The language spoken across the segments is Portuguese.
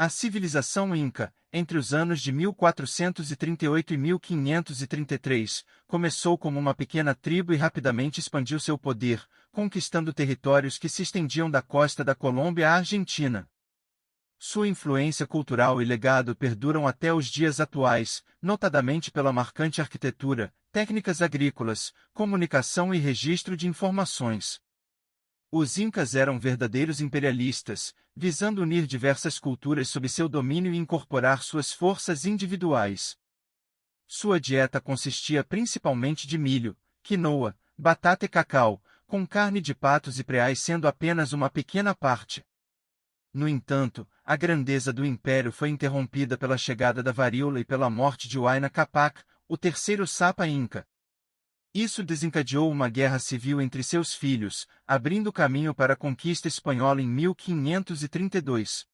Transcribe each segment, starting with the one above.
A civilização Inca, entre os anos de 1438 e 1533, começou como uma pequena tribo e rapidamente expandiu seu poder, conquistando territórios que se estendiam da costa da Colômbia à Argentina. Sua influência cultural e legado perduram até os dias atuais, notadamente pela marcante arquitetura, técnicas agrícolas, comunicação e registro de informações. Os Incas eram verdadeiros imperialistas, visando unir diversas culturas sob seu domínio e incorporar suas forças individuais. Sua dieta consistia principalmente de milho, quinoa, batata e cacau, com carne de patos e preais sendo apenas uma pequena parte. No entanto, a grandeza do império foi interrompida pela chegada da varíola e pela morte de Huayna Capac, o terceiro Sapa Inca. Isso desencadeou uma guerra civil entre seus filhos, abrindo caminho para a conquista espanhola em 1532.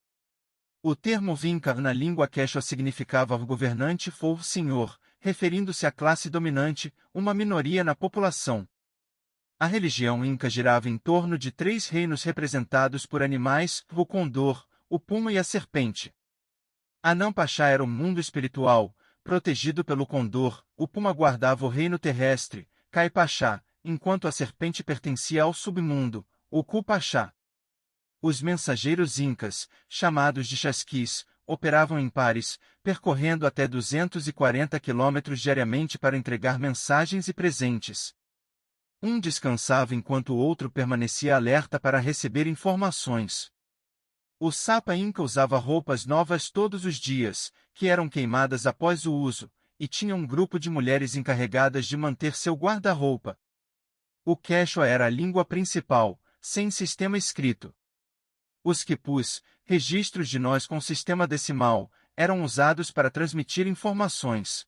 O termo Vinca na língua quechua significava governante ou senhor, referindo-se à classe dominante, uma minoria na população. A religião Inca girava em torno de três reinos representados por animais: o condor, o puma e a serpente. Anam Pachá era o mundo espiritual, protegido pelo condor, o puma guardava o reino terrestre, Cai Pachá, enquanto a serpente pertencia ao submundo, o Cu Pachá. Os mensageiros incas, chamados de chasquis, operavam em pares, percorrendo até 240 quilômetros diariamente para entregar mensagens e presentes. Um descansava enquanto o outro permanecia alerta para receber informações. O Sapa Inca usava roupas novas todos os dias, que eram queimadas após o uso, e tinha um grupo de mulheres encarregadas de manter seu guarda-roupa. O quechua era a língua principal, sem sistema escrito. Os quipus, registros de nós com sistema decimal, eram usados para transmitir informações.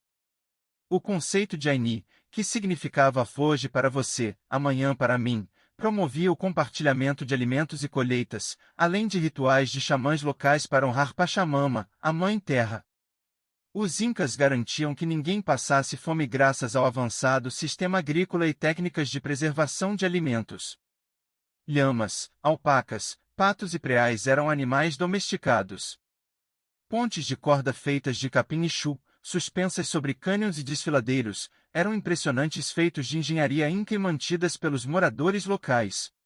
O conceito de Aini, que significava hoje para você, amanhã para mim, promovia o compartilhamento de alimentos e colheitas, além de rituais de xamãs locais para honrar Pachamama, a Mãe Terra. Os Incas garantiam que ninguém passasse fome graças ao avançado sistema agrícola e técnicas de preservação de alimentos. Lhamas, alpacas, patos e preais eram animais domesticados. Pontes de corda feitas de capim e chu, suspensas sobre cânions e desfiladeiros, eram impressionantes feitos de engenharia inca e mantidas pelos moradores locais.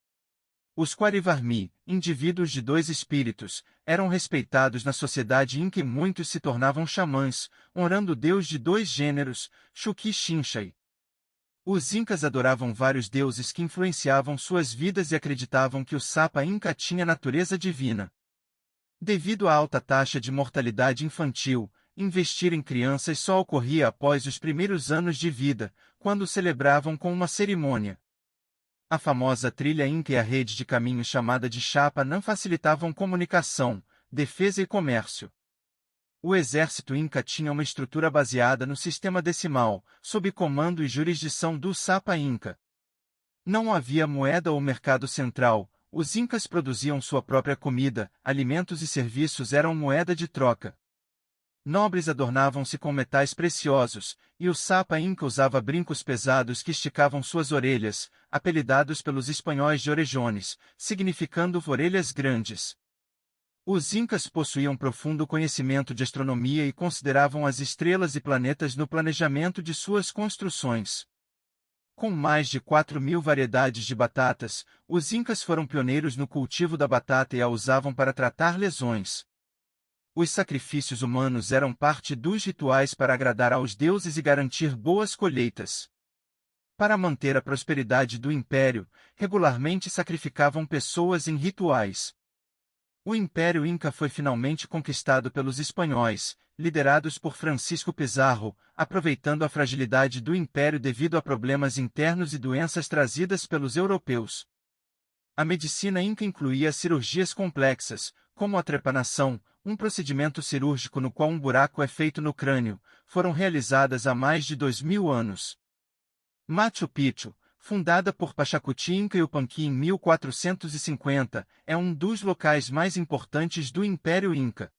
Os Quarivarmi, indivíduos de dois espíritos, eram respeitados na sociedade inca e muitos se tornavam xamãs, honrando o deus de dois gêneros, Xuqui Xinchai. Os incas adoravam vários deuses que influenciavam suas vidas e acreditavam que o Sapa Inca tinha natureza divina. Devido à alta taxa de mortalidade infantil, investir em crianças só ocorria após os primeiros anos de vida, quando celebravam com uma cerimônia. A famosa trilha Inca e a rede de caminhos chamada de Chapa não facilitavam comunicação, defesa e comércio. O exército Inca tinha uma estrutura baseada no sistema decimal, sob comando e jurisdição do Sapa Inca. Não havia moeda ou mercado central, os Incas produziam sua própria comida, alimentos e serviços eram moeda de troca. Nobres adornavam-se com metais preciosos, e o Sapa Inca usava brincos pesados que esticavam suas orelhas, apelidados pelos espanhóis de orejones, significando orelhas grandes. Os Incas possuíam profundo conhecimento de astronomia e consideravam as estrelas e planetas no planejamento de suas construções. Com mais de 4.000 variedades de batatas, os Incas foram pioneiros no cultivo da batata e a usavam para tratar lesões. Os sacrifícios humanos eram parte dos rituais para agradar aos deuses e garantir boas colheitas. Para manter a prosperidade do império, regularmente sacrificavam pessoas em rituais. O Império Inca foi finalmente conquistado pelos espanhóis, liderados por Francisco Pizarro, aproveitando a fragilidade do império devido a problemas internos e doenças trazidas pelos europeus. A medicina Inca incluía cirurgias complexas, como a trepanação, um procedimento cirúrgico no qual um buraco é feito no crânio, foram realizadas há mais de 2.000 anos. Machu Picchu, fundada por Pachacuti Inca Yupanqui em 1450, é um dos locais mais importantes do Império Inca.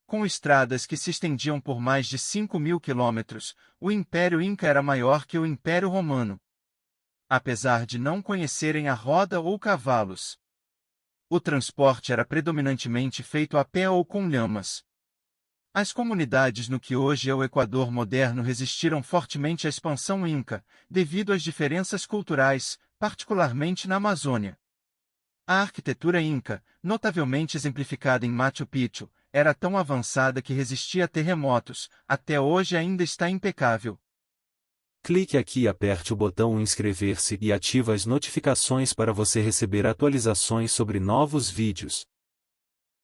Com estradas que se estendiam por mais de 5.000 quilômetros, o Império Inca era maior que o Império Romano. Apesar de não conhecerem a roda ou cavalos, O transporte era predominantemente feito a pé ou com lhamas. As comunidades no que hoje é o Equador moderno resistiram fortemente à expansão inca, devido às diferenças culturais, particularmente na Amazônia. A arquitetura inca, notavelmente exemplificada em Machu Picchu, era tão avançada que resistia a terremotos, até hoje ainda está impecável. Clique aqui e aperte o botão inscrever-se e ative as notificações para você receber atualizações sobre novos vídeos.